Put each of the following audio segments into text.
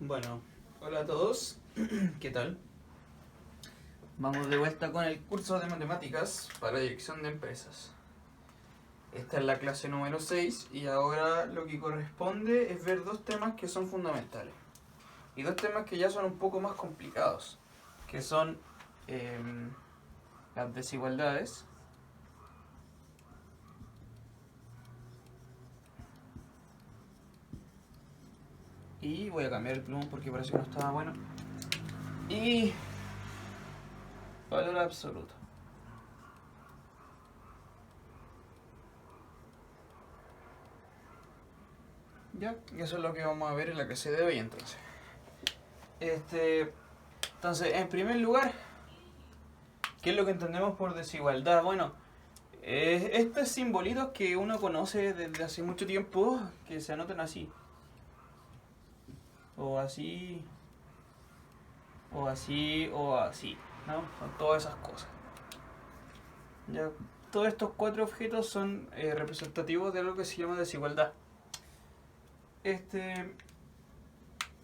Bueno, hola a todos, ¿qué tal? Vamos de vuelta con el curso de matemáticas para dirección de empresas. Esta es la clase número 6 y ahora lo que corresponde es ver dos temas que son fundamentales. Y dos temas que ya son un poco más complicados, que son las desigualdades y voy a cambiar el plumón porque parece que no estaba bueno. Y valor absoluto. Ya, eso es lo que vamos a ver en la clase de hoy entonces. Entonces, en primer lugar, ¿qué es lo que entendemos por desigualdad? Bueno, estos simbolitos que uno conoce desde hace mucho tiempo, que se anotan así, o así, o así, o así, ¿no? Son todas esas cosas. Ya, todos estos cuatro objetos son representativos de algo que se llama desigualdad.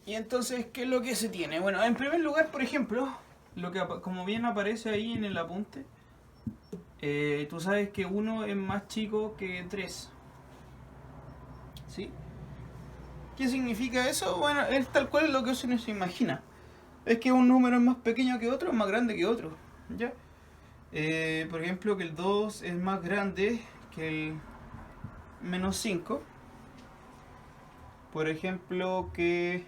Y entonces, ¿qué es lo que se tiene? Bueno, en primer lugar, por ejemplo, lo que como bien aparece ahí en el apunte, tú sabes que 1 es más chico que 3. ¿Sí? ¿Qué significa eso? Bueno, es tal cual lo que uno se imagina. Es que un número es más pequeño que otro, es más grande que otro. ¿Ya? Por ejemplo, que el 2 es más grande que el menos 5. Por ejemplo, que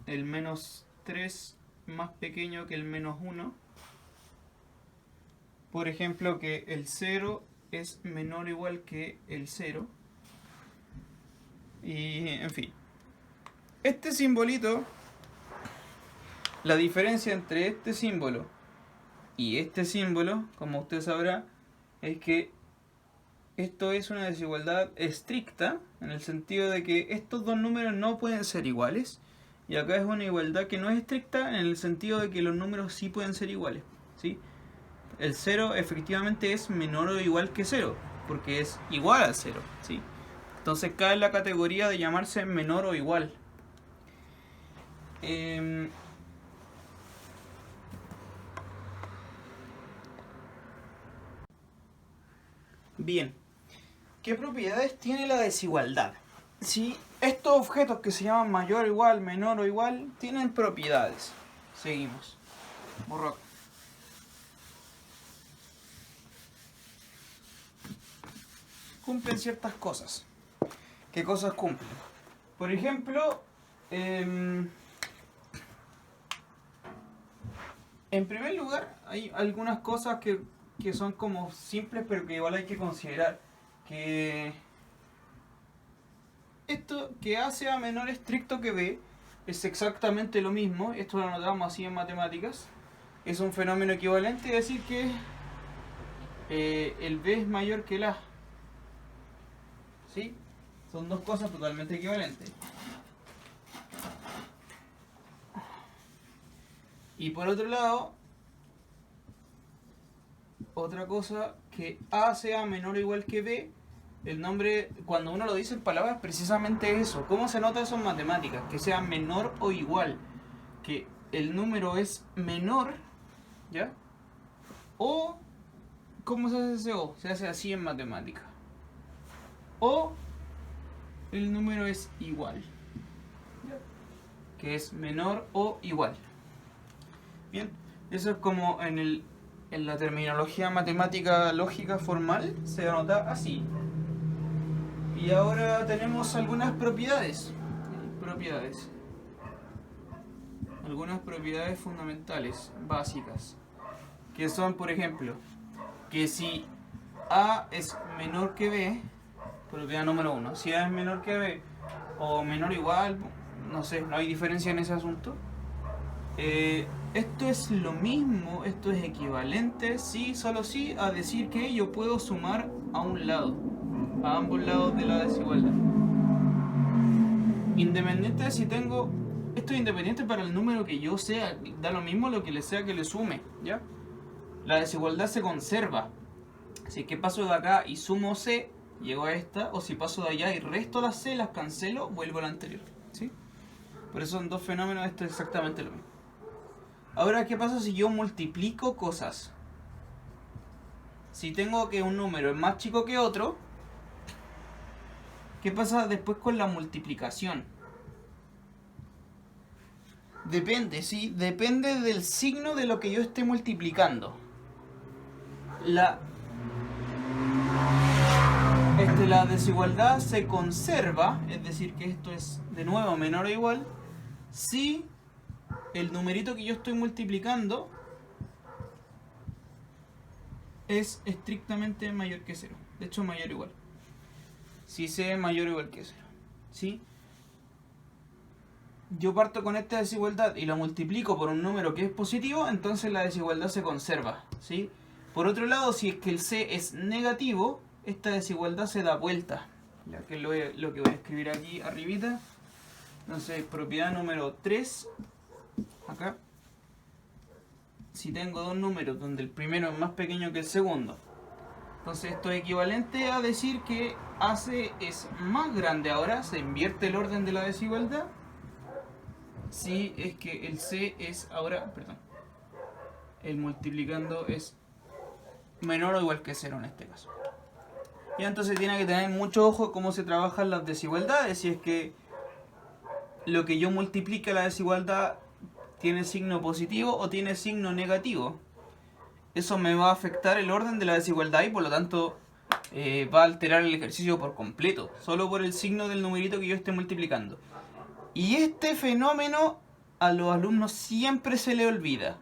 el menos 3 más pequeño que el menos 1. Por ejemplo, que el 0 es menor o igual que el 0. Y, en fin. Este simbolito, la diferencia entre este símbolo y este símbolo, como usted sabrá, es que esto es una desigualdad estricta, en el sentido de que estos dos números no pueden ser iguales. Y acá es una igualdad que no es estricta, en el sentido de que los números sí pueden ser iguales. ¿Sí? El 0 efectivamente es menor o igual que 0, porque es igual al 0. ¿Sí? Entonces cae en la categoría de llamarse menor o igual. Bien, ¿qué propiedades tiene la desigualdad? Si estos objetos que se llaman mayor o igual, menor o igual, tienen propiedades. Seguimos. Borro acá. Cumplen ciertas cosas. ¿Qué cosas cumplen? Por ejemplo, en primer lugar, hay algunas cosas que son como simples, pero que igual hay que considerar. Que esto que A sea menor estricto que B es exactamente lo mismo. Esto lo anotamos así en matemáticas. Es un fenómeno equivalente, es decir que el B es mayor que el A. ¿Sí? Son dos cosas totalmente equivalentes. Y por otro lado, otra cosa, que A sea menor o igual que B, el nombre, cuando uno lo dice en palabras, precisamente eso. ¿Cómo se nota eso en matemáticas? Que sea menor o igual. Que el número es menor, ¿ya? O, ¿cómo se hace ese O? Se hace así en matemáticas. O el número es igual, que es menor o igual. Bien, eso es como en la terminología matemática lógica formal se anota así. Y ahora tenemos algunas propiedades. Algunas propiedades fundamentales, básicas. Que son, por ejemplo, que si A es menor que B, propiedad número 1, si A es menor que B o menor o igual, no sé, no hay diferencia en ese asunto. Esto es lo mismo, esto es equivalente, sí, solo sí, a decir que yo puedo sumar a un lado, a ambos lados de la desigualdad. Independiente de si tengo, esto es independiente para el número que yo sea, da lo mismo lo que le sea que le sume, ¿ya? La desigualdad se conserva. Si es que paso de acá y sumo C, llego a esta, o si paso de allá y resto las C, las cancelo, vuelvo a la anterior. ¿Sí? Por eso son dos fenómenos, esto es exactamente lo mismo. Ahora, ¿qué pasa si yo multiplico cosas? Si tengo que un número es más chico que otro, ¿qué pasa después con la multiplicación? Depende, ¿sí? Depende del signo de lo que yo esté multiplicando. La desigualdad se conserva, es decir, que esto es de nuevo menor o igual, si el numerito que yo estoy multiplicando es estrictamente mayor que 0. De hecho, mayor o igual. Si C es mayor o igual que 0. ¿Sí? Yo parto con esta desigualdad y la multiplico por un número que es positivo, entonces la desigualdad se conserva. ¿Sí? Por otro lado, si es que el C es negativo, esta desigualdad se da vuelta. Ya que es lo que voy a escribir aquí arribita. Entonces, propiedad número 3. Acá. Si tengo dos números donde el primero es más pequeño que el segundo, entonces esto es equivalente a decir que AC es más grande ahora, se invierte el orden de la desigualdad, si es que el C es ahora, el multiplicando es menor o igual que 0 en este caso. Y entonces tiene que tener mucho ojo cómo se trabajan las desigualdades, si es que lo que yo multiplique la desigualdad tiene signo positivo o tiene signo negativo. Eso me va a afectar el orden de la desigualdad y por lo tanto va a alterar el ejercicio por completo, solo por el signo del numerito que yo esté multiplicando. Y este fenómeno a los alumnos siempre se le olvida.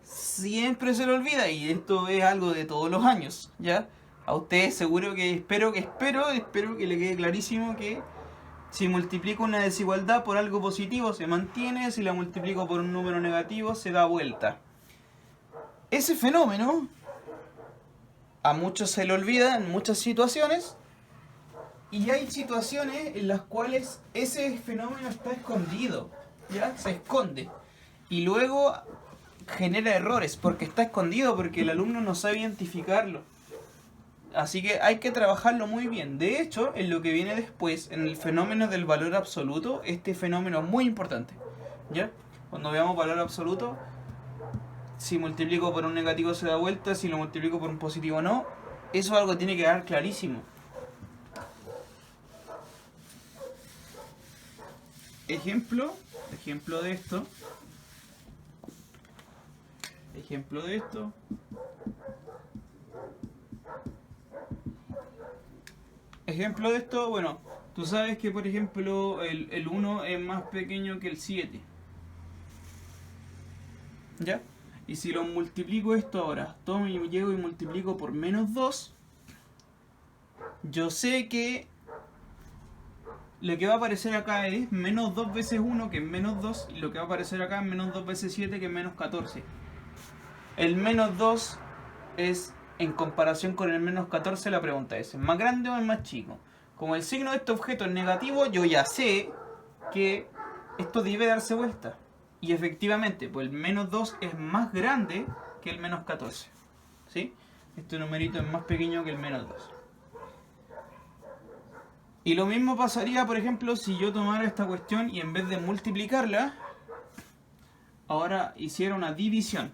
Siempre se le olvida, y esto es algo de todos los años, ¿ya? A ustedes seguro que espero que le quede clarísimo que si multiplico una desigualdad por algo positivo se mantiene, si la multiplico por un número negativo se da vuelta. Ese fenómeno a muchos se le olvida en muchas situaciones, y hay situaciones en las cuales ese fenómeno está escondido, ¿ya? Se esconde y luego genera errores porque está escondido, porque el alumno no sabe identificarlo. Así que hay que trabajarlo muy bien. De hecho, en lo que viene después, en el fenómeno del valor absoluto, este fenómeno es muy importante, ¿ya? Cuando veamos valor absoluto, si multiplico por un negativo se da vuelta, si lo multiplico por un positivo no. Eso es algo que tiene que quedar clarísimo. Ejemplo de esto. Ejemplo de esto. Ejemplo de esto, bueno, tú sabes que por ejemplo el 1 es más pequeño que el 7. ¿Ya? Y si lo multiplico esto ahora, tomo y llego y multiplico por menos 2, yo sé que lo que va a aparecer acá es menos 2 veces 1, que es menos 2, y lo que va a aparecer acá es menos 2 veces 7, que es menos 14. El menos 2 es, en comparación con el menos 14, la pregunta es más grande o es más chico? Como el signo de este objeto es negativo, yo ya sé que esto debe darse vuelta. Y efectivamente, pues el menos 2 es más grande que el menos 14. ¿Sí? Este numerito es más pequeño que el menos 2. Y lo mismo pasaría, por ejemplo, si yo tomara esta cuestión y en vez de multiplicarla, ahora hiciera una división.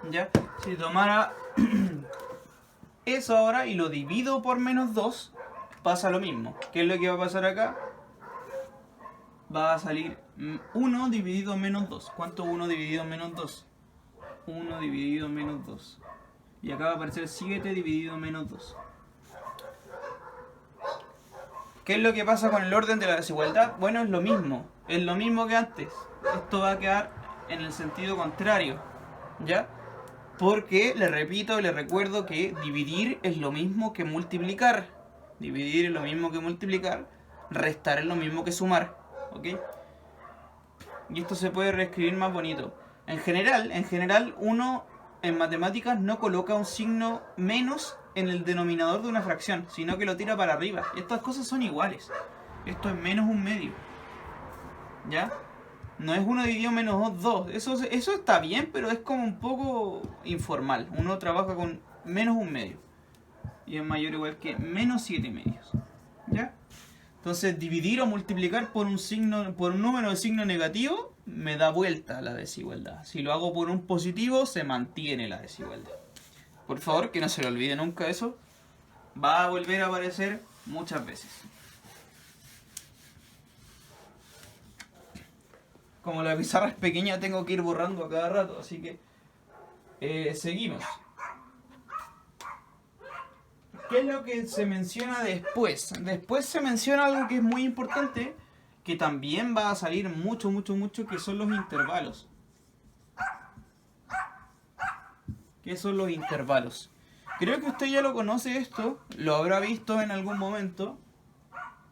¿Ya? Si tomara eso ahora y lo divido por menos 2, pasa lo mismo. ¿Qué es lo que va a pasar acá? Va a salir 1 dividido menos 2. ¿Cuánto 1 dividido menos 2? 1 dividido menos 2. Y acá va a aparecer 7 dividido menos 2. ¿Qué es lo que pasa con el orden de la desigualdad? Bueno, es lo mismo. Es lo mismo que antes. Esto va a quedar en el sentido contrario. ¿Ya? Porque, le repito, le recuerdo que dividir es lo mismo que multiplicar. Dividir es lo mismo que multiplicar. Restar es lo mismo que sumar. ¿Ok? Y esto se puede reescribir más bonito. En general, uno en matemáticas no coloca un signo menos en el denominador de una fracción, sino que lo tira para arriba. Y estas cosas son iguales. Esto es menos un medio. ¿Ya? No es 1 dividido menos 2. Eso está bien, pero es como un poco informal. Uno trabaja con menos un medio. Y es mayor o igual que menos 7 medios. ¿Ya? Entonces dividir o multiplicar por un número de signo negativo me da vuelta la desigualdad. Si lo hago por un positivo, se mantiene la desigualdad. Por favor, que no se le olvide nunca eso. Va a volver a aparecer muchas veces. Como la pizarra es pequeña, tengo que ir borrando a cada rato, así que seguimos. ¿Qué es lo que se menciona después? Después se menciona algo que es muy importante, que también va a salir mucho, que son los intervalos. ¿Qué son los intervalos? Creo que usted ya lo conoce esto, lo habrá visto en algún momento.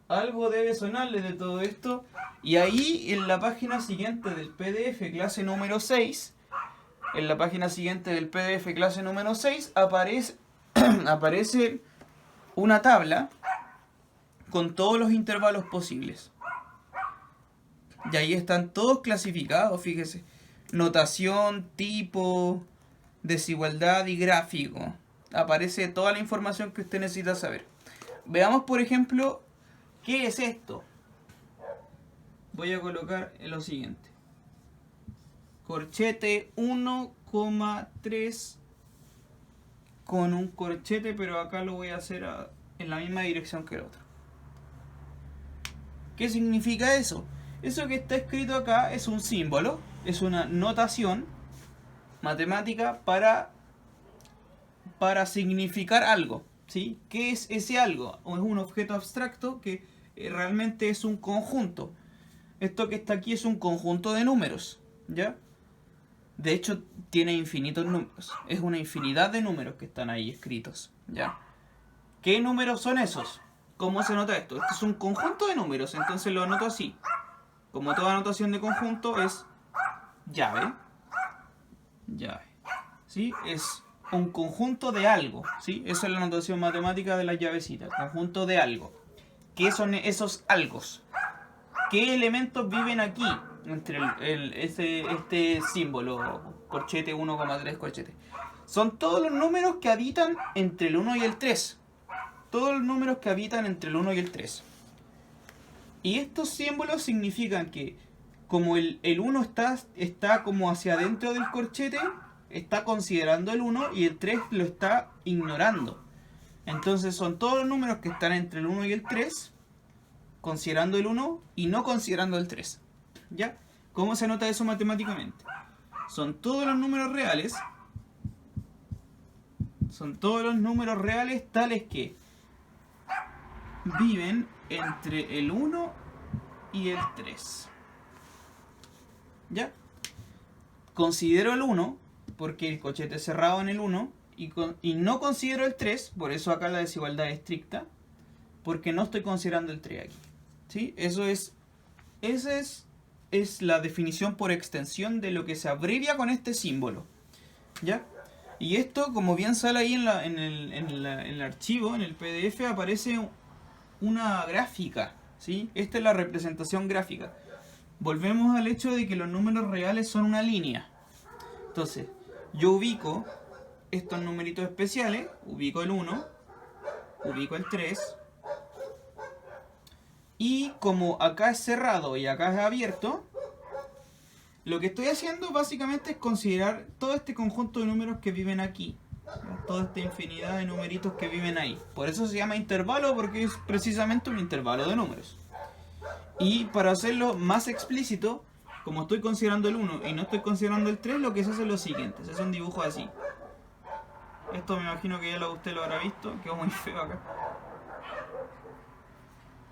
Algo debe sonarle de todo esto. Y ahí en la página siguiente del PDF clase número 6, en la página siguiente del PDF clase número 6 aparece una tabla con todos los intervalos posibles. Y ahí están todos clasificados, fíjese. Notación, tipo, desigualdad y gráfico. Aparece toda la información que usted necesita saber. Veamos, por ejemplo, ¿qué es esto? Voy a colocar lo siguiente. Corchete 1,3 con un corchete, pero acá lo voy a hacer en la misma dirección que el otro. ¿Qué significa eso? Eso que está escrito acá es un símbolo, es una notación matemática para significar algo, ¿sí? ¿Qué es ese algo? Es un objeto abstracto que realmente es un conjunto. Esto que está aquí es un conjunto de números, ¿ya? De hecho, tiene infinitos números. Es una infinidad de números que están ahí escritos, ¿ya? ¿Qué números son esos? ¿Cómo se nota esto? Esto es un conjunto de números, entonces lo anoto así. Como toda notación de conjunto es llave. Llave. ¿Sí? Es un conjunto de algo, ¿sí? Esa es la notación matemática de las llavecitas. Conjunto de algo. ¿Qué son esos algos? ¿Qué elementos viven aquí? Entre este símbolo, corchete 1,3 corchete. Son todos los números que habitan entre el 1 y el 3. Todos los números que habitan entre el 1 y el 3. Y estos símbolos significan que como el 1 está como hacia adentro del corchete, está considerando el 1 y el 3 lo está ignorando. Entonces son todos los números que están entre el 1 y el 3, considerando el 1 y no considerando el 3. ¿Ya? ¿Cómo se nota eso matemáticamente? Son todos los números reales. Son todos los números reales tales que viven entre el 1 y el 3. ¿Ya? Considero el 1 porque el corchete es cerrado en el 1 y no considero el 3, por eso acá la desigualdad es estricta, porque no estoy considerando el 3 aquí. ¿Sí? Esa es la definición por extensión de lo que se abrevia con este símbolo. ¿Ya? Y esto, como bien sale ahí en el archivo, en el PDF, aparece una gráfica, ¿sí? Esta es la representación gráfica. Volvemos al hecho de que los números reales son una línea. Entonces, yo ubico estos numeritos especiales, ubico el 1, ubico el 3, y como acá es cerrado y acá es abierto, lo que estoy haciendo básicamente es considerar todo este conjunto de números que viven aquí. Toda esta infinidad de numeritos que viven ahí. Por eso se llama intervalo, porque es precisamente un intervalo de números. Y para hacerlo más explícito, como estoy considerando el 1 y no estoy considerando el 3, lo que se hace es lo siguiente. Se hace un dibujo así. Esto me imagino que ya usted lo habrá visto. Quedó muy feo acá.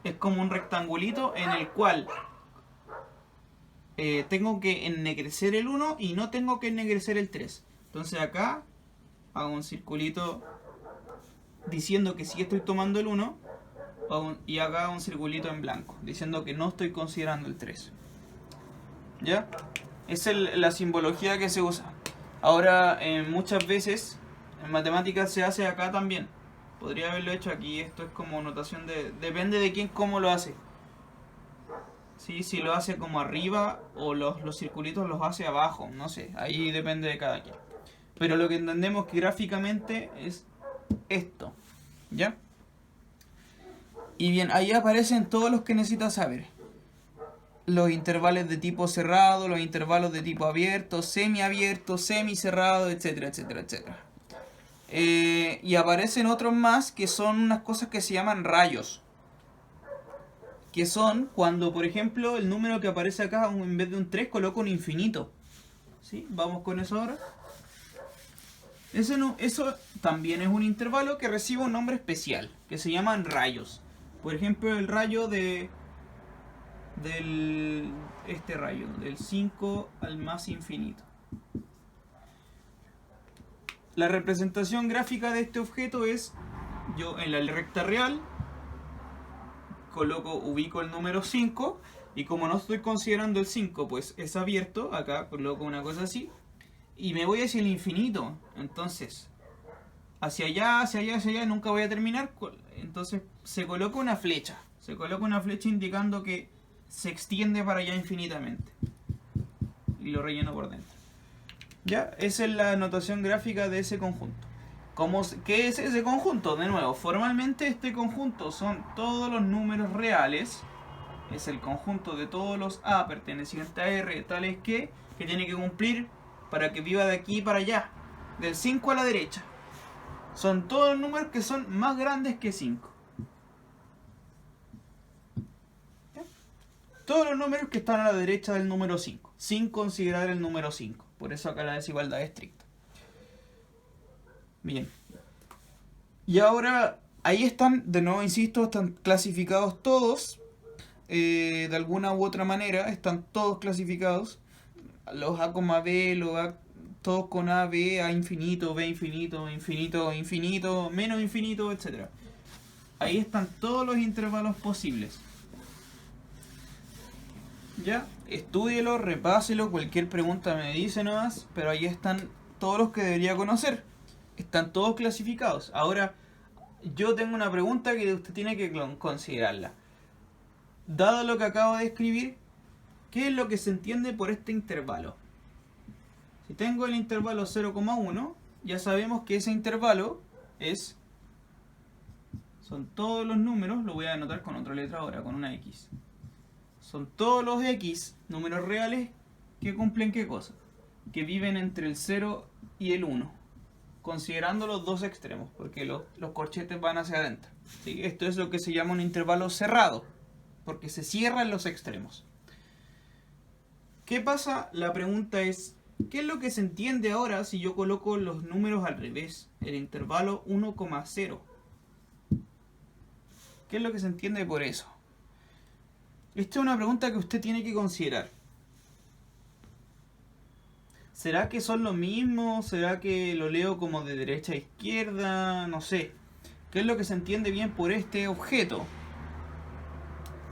Es como un rectangulito en el cual tengo que ennegrecer el 1 y no tengo que ennegrecer el 3. Entonces acá hago un circulito diciendo que sí estoy tomando el 1 y acá un circulito en blanco diciendo que no estoy considerando el 3. ¿Ya? Esa es la simbología que se usa. Ahora, muchas veces en matemáticas se hace acá también. Podría haberlo hecho aquí. Esto es como notación depende de quién cómo lo hace. ¿Sí? Si lo hace como arriba o los circulitos los hace abajo. No sé, ahí depende de cada quien. Pero lo que entendemos que gráficamente es esto. ¿Ya? Y bien, ahí aparecen todos los que necesitas saber. Los intervalos de tipo cerrado, los intervalos de tipo abierto, semiabierto, semicerrado, etcétera, etcétera, etcétera. Y aparecen otros más que son unas cosas que se llaman rayos. Que son cuando, por ejemplo, el número que aparece acá, en vez de un 3, coloco un infinito. ¿Sí? Vamos con eso ahora. Eso también es un intervalo que recibe un nombre especial, que se llaman rayos. Por ejemplo, el rayo este rayo, del 5 al más infinito. La representación gráfica de este objeto es, yo en la recta real ubico el número 5, y como no estoy considerando el 5, pues es abierto, acá coloco una cosa así, y me voy hacia el infinito. Entonces, hacia allá, hacia allá, hacia allá, nunca voy a terminar. Entonces se coloca una flecha. Se coloca una flecha indicando que se extiende para allá infinitamente. Y lo relleno por dentro. Ya, esa es la notación gráfica de ese conjunto. ¿Qué es ese conjunto? De nuevo, formalmente este conjunto son todos los números reales. Es el conjunto de todos los A pertenecientes a R, tales que tiene que cumplir para que viva de aquí para allá. Del 5 a la derecha. Son todos los números que son más grandes que 5. Todos los números que están a la derecha del número 5, sin considerar el número 5. Por eso acá la desigualdad es estricta. Bien. Y ahora, ahí están, de nuevo insisto, están clasificados todos. De alguna u otra manera, están todos clasificados. Los A, B, los A, todos con A, B, A infinito, B infinito, infinito, infinito, menos infinito, etc. Ahí están todos los intervalos posibles. Ya, estúdielo, repáselo, cualquier pregunta me dice nomás, pero ahí están todos los que debería conocer. Están todos clasificados. Ahora, yo tengo una pregunta que usted tiene que considerarla. Dado lo que acabo de escribir, ¿qué es lo que se entiende por este intervalo? Si tengo el intervalo 0,1, ya sabemos que ese intervalo son todos los números, lo voy a anotar con otra letra ahora, con una X. Son todos los X, números reales, que cumplen ¿qué cosa? Que viven entre el 0 y el 1, considerando los dos extremos, porque los corchetes van hacia adentro. ¿Sí? Esto es lo que se llama un intervalo cerrado, porque se cierran los extremos. ¿Qué pasa? La pregunta es, ¿qué es lo que se entiende ahora si yo coloco los números al revés? El intervalo 1,0. ¿Qué es lo que se entiende por eso? Esta es una pregunta que usted tiene que considerar. ¿Será que son lo mismo? ¿Será que lo leo como de derecha a izquierda? No sé. ¿Qué es lo que se entiende bien por este objeto?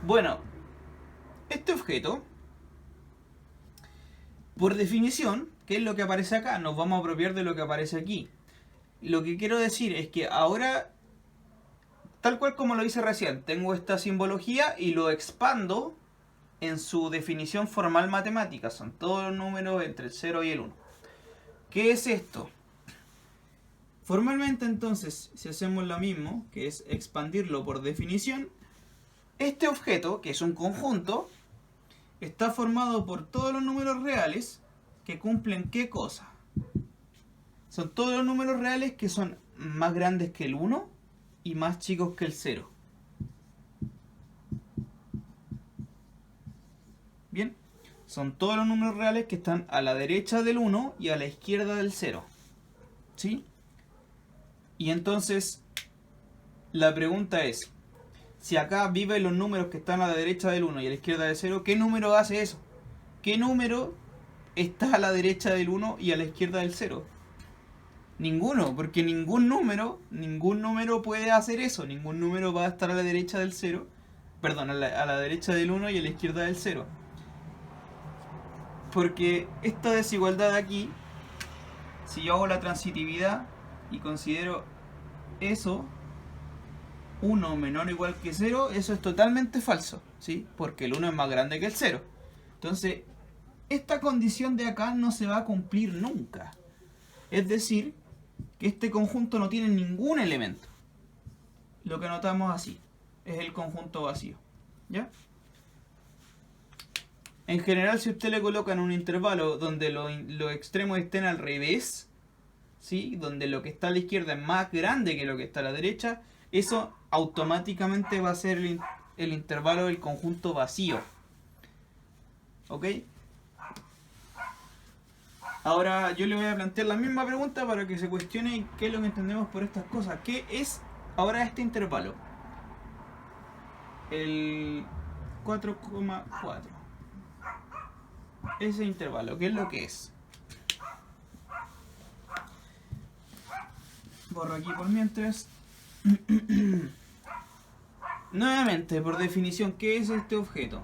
Bueno, este objeto, por definición, ¿qué es lo que aparece acá? Nos vamos a apropiar de lo que aparece aquí. Lo que quiero decir es que ahora, tal cual como lo hice recién, tengo esta simbología y lo expando en su definición formal matemática. Son todos los números entre el 0 y el 1. ¿Qué es esto? Formalmente entonces, si hacemos lo mismo, que es expandirlo por definición, este objeto, que es un conjunto, está formado por todos los números reales que cumplen ¿qué cosa? Son todos los números reales que son más grandes que el 1 y más chicos que el 0. Bien, son todos los números reales que están a la derecha del 1 y a la izquierda del 0. ¿Sí? Y entonces, la pregunta es, si acá viven los números que están a la derecha del 1 y a la izquierda del 0, ¿qué número hace eso? ¿Qué número está a la derecha del 1 y a la izquierda del 0? Ninguno, porque ningún número puede hacer eso. Ningún número va a estar a la derecha del 0, perdón, a la derecha del 1 y a la izquierda del 0. Porque esta desigualdad de aquí, si yo hago la transitividad y considero eso 1 menor o igual que 0, eso es totalmente falso, ¿sí? Porque el 1 es más grande que el 0. Entonces, esta condición de acá no se va a cumplir nunca. Es decir, que este conjunto no tiene ningún elemento. Lo que anotamos así. es el conjunto vacío. ¿Ya? En general, si usted le coloca en un intervalo donde los extremos estén al revés, ¿sí? Donde lo que está a la izquierda es más grande que lo que está a la derecha, eso automáticamente va a ser el intervalo del conjunto vacío. ¿Ok? Ahora yo le voy a plantear la misma pregunta para que se cuestione qué es lo que entendemos por estas cosas. ¿Qué es ahora este intervalo? El 4,4. Ese intervalo, ¿qué es lo que es? Borro aquí por mientras. Nuevamente, por definición, ¿qué es este objeto?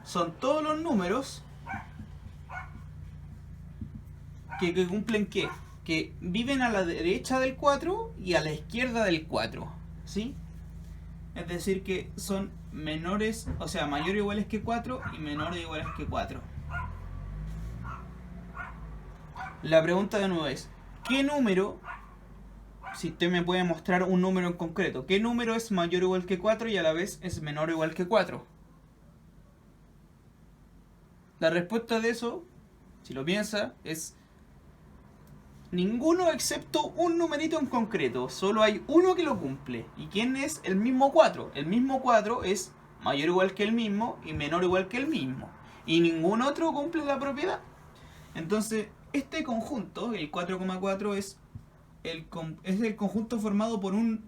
Son todos los números que cumplen ¿qué? Que viven a la derecha del 4 y a la izquierda del 4, ¿sí? Es decir, que son menores, o sea, mayores o iguales que 4 y menores o iguales que 4. La pregunta de nuevo es, ¿qué número, si usted me puede mostrar un número en concreto, qué número es mayor o igual que 4 y a la vez es menor o igual que 4? La respuesta de eso, si lo piensa, es ninguno excepto un numerito en concreto. Solo hay uno que lo cumple. ¿Y quién es? El mismo 4. El mismo 4 es mayor o igual que el mismo y menor o igual que el mismo. Y ningún otro cumple la propiedad. Entonces, este conjunto, el 4,4, es el conjunto formado por un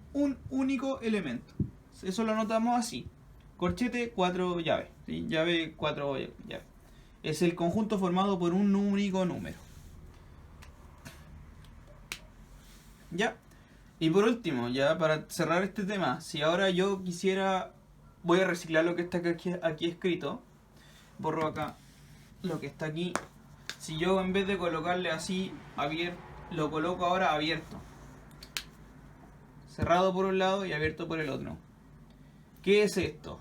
único elemento. Eso lo anotamos así. Corchete, 4 llaves. ¿Sí? Llave, 4 llaves. Es el conjunto formado por un único número. Ya. Y por último, ya para cerrar este tema, si ahora yo quisiera, voy a reciclar lo que está aquí escrito, borro acá lo que está aquí. Si yo en vez de colocarle así abierto, lo coloco ahora abierto, cerrado por un lado y abierto por el otro, ¿qué es esto?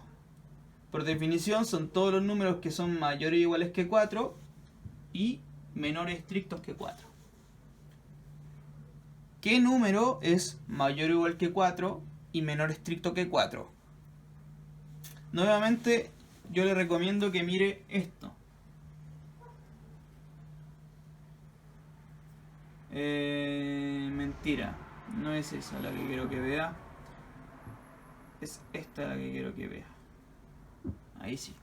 Por definición son todos los números que son mayores o iguales que 4 y menores estrictos que 4. ¿Qué número es mayor o igual que 4 y menor estricto que 4? Nuevamente, yo le recomiendo que mire esto. Mentira, no es esa la que quiero que vea. Es esta la que quiero que vea. Ahí sí.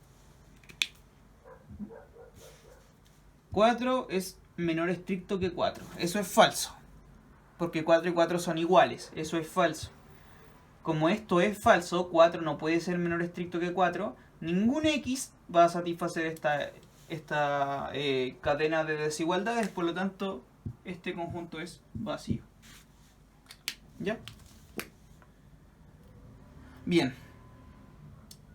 4 es menor estricto que 4. Eso es falso. Porque 4 y 4 son iguales. Eso es falso. Como esto es falso, 4 no puede ser menor estricto que 4. Ningún X va a satisfacer esta cadena de desigualdades. Por lo tanto, este conjunto es vacío. ¿Ya? Bien.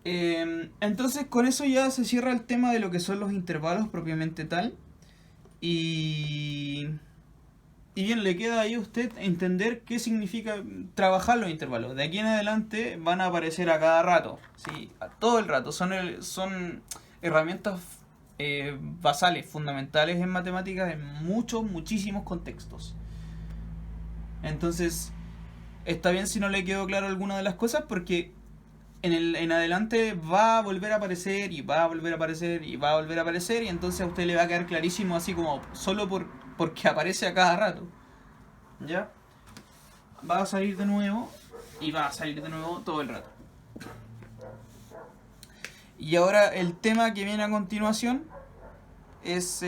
Entonces con eso ya se cierra el tema de lo que son los intervalos propiamente tal. Y bien, le queda ahí a usted entender qué significa trabajar los intervalos. De aquí en adelante van a aparecer a cada rato, ¿sí? A todo el rato. Son herramientas basales, fundamentales en matemáticas en muchísimos contextos. Entonces, está bien si no le quedó claro alguna de las cosas porque en adelante va a volver a aparecer y va a volver a aparecer y va a volver a aparecer y entonces a usted le va a quedar clarísimo así como solo porque aparece a cada rato. ¿Ya? Va a salir de nuevo y va a salir de nuevo todo el rato. Y ahora el tema que viene a continuación es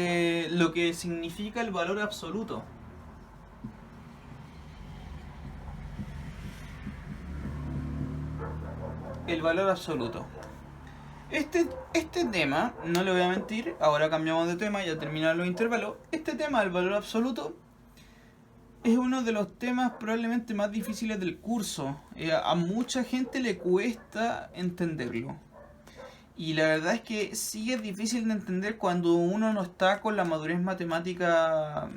lo que significa el valor absoluto. El valor absoluto. Este tema, no le voy a mentir, ahora cambiamos de tema, ya terminaron los intervalos. Este tema del valor absoluto es uno de los temas probablemente más difíciles del curso. A mucha gente le cuesta entenderlo. Y la verdad es que sí es difícil de entender cuando uno no está con la madurez matemática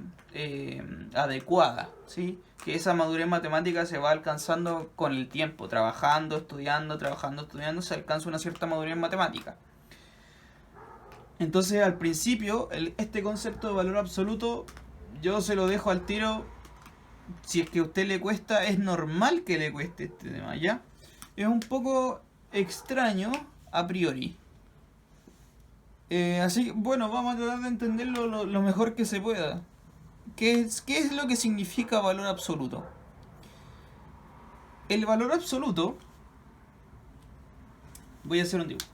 adecuada, ¿sí? Que esa madurez matemática se va alcanzando con el tiempo, trabajando, estudiando, se alcanza una cierta madurez matemática. Entonces al principio este concepto de valor absoluto yo se lo dejo al tiro. Si es que a usted le cuesta, es normal que le cueste este tema, ¿ya? es un poco extraño a priori. Así que, bueno, vamos a tratar de entenderlo lo mejor que se pueda. ¿Qué es lo que significa valor absoluto? El valor absoluto... Voy a hacer un dibujo.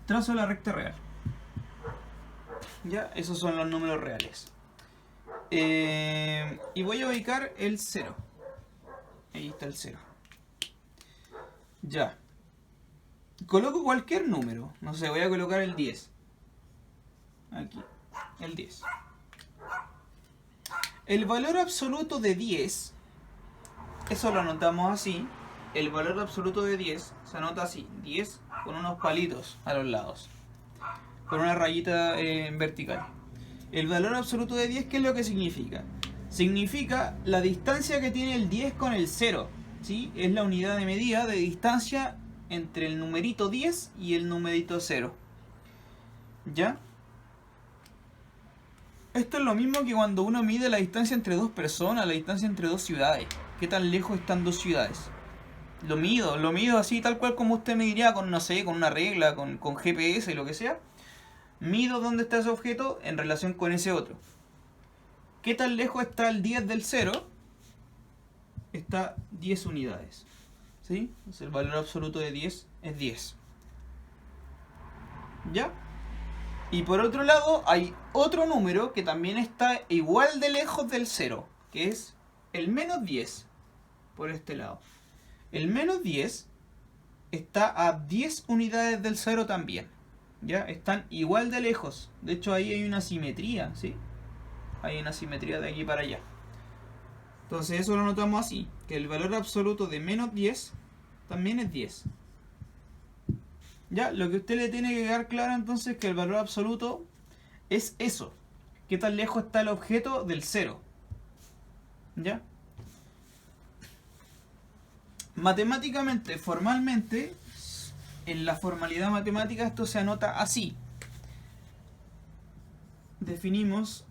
Trazo la recta real. Ya, esos son los números reales. Y voy a ubicar el 0. Ahí está el 0. Ya. Coloco cualquier número. No sé, voy a colocar el 10. Aquí. El 10. El valor absoluto de 10, eso lo anotamos así. El valor absoluto de 10 se anota así. 10 con unos palitos a los lados. Con una rayita vertical. El valor absoluto de 10, ¿qué es lo que significa? Significa la distancia que tiene el 10 con el 0. ¿Sí? Es la unidad de medida de distancia entre el numerito 10 y el numerito 0. ¿Ya? Esto es lo mismo que cuando uno mide la distancia entre dos personas, la distancia entre dos ciudades. ¿Qué tan lejos están dos ciudades? Lo mido así tal cual como usted mediría con, no sé, con una regla, con GPS y lo que sea. Mido dónde está ese objeto en relación con ese otro. ¿Qué tan lejos está el 10 del 0? Está 10 unidades. ¿Sí? Entonces el valor absoluto de 10 es 10. ¿Ya? Y por otro lado hay otro número que también está igual de lejos del 0, que es el menos 10. Por este lado. El menos 10 está a 10 unidades del 0 también. ¿Ya? Están igual de lejos. De hecho ahí hay una simetría, ¿sí? Hay una simetría de aquí para allá. Entonces eso lo notamos así, que el valor absoluto de menos 10 también es 10. Ya, lo que a usted le tiene que quedar claro entonces es que el valor absoluto es eso. ¿Qué tan lejos está el objeto del 0? ¿Ya? Matemáticamente, formalmente, en la formalidad matemática esto se anota así. Definimos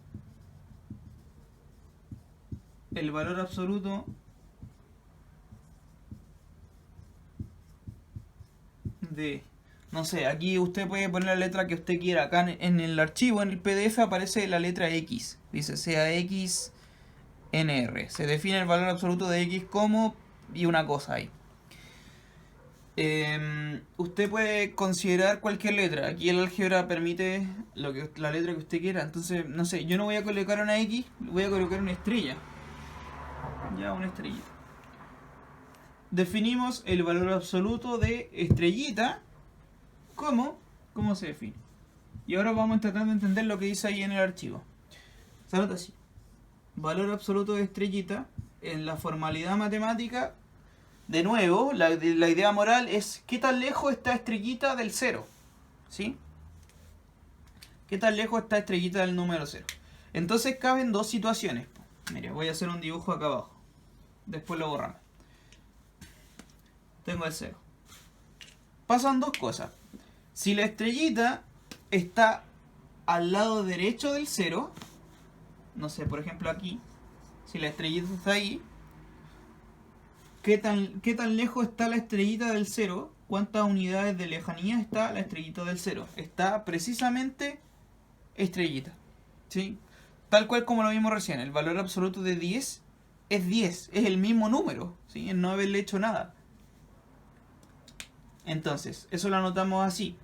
el valor absoluto de... No sé, aquí usted puede poner la letra que usted quiera. Acá en el archivo, en el PDF, aparece la letra X. Dice sea X, NR. Se define el valor absoluto de X como... y una cosa ahí. Usted puede considerar cualquier letra. Aquí el álgebra permite la letra que usted quiera. Entonces, no sé, yo no voy a colocar una X, voy a colocar una estrella. Ya, una estrellita. Definimos el valor absoluto de estrellita. ¿Cómo se define? Y ahora vamos a tratar de entender lo que dice ahí en el archivo. Se anota así. Valor absoluto de estrellita. En la formalidad matemática, de nuevo, la idea moral es ¿qué tan lejos está estrellita del 0? ¿Sí? ¿Qué tan lejos está estrellita del número 0? Entonces caben dos situaciones. Mira, voy a hacer un dibujo acá abajo. Después lo borramos. Tengo el 0. Pasan dos cosas. Si la estrellita está al lado derecho del 0, no sé, por ejemplo aquí, si la estrellita está ahí, ¿qué tan lejos está la estrellita del 0? ¿Cuántas unidades de lejanía está la estrellita del 0? Está precisamente estrellita. ¿Sí? Tal cual como lo vimos recién, el valor absoluto de 10 es 10, es el mismo número, ¿sí? En no haberle hecho nada. Entonces, eso lo anotamos así.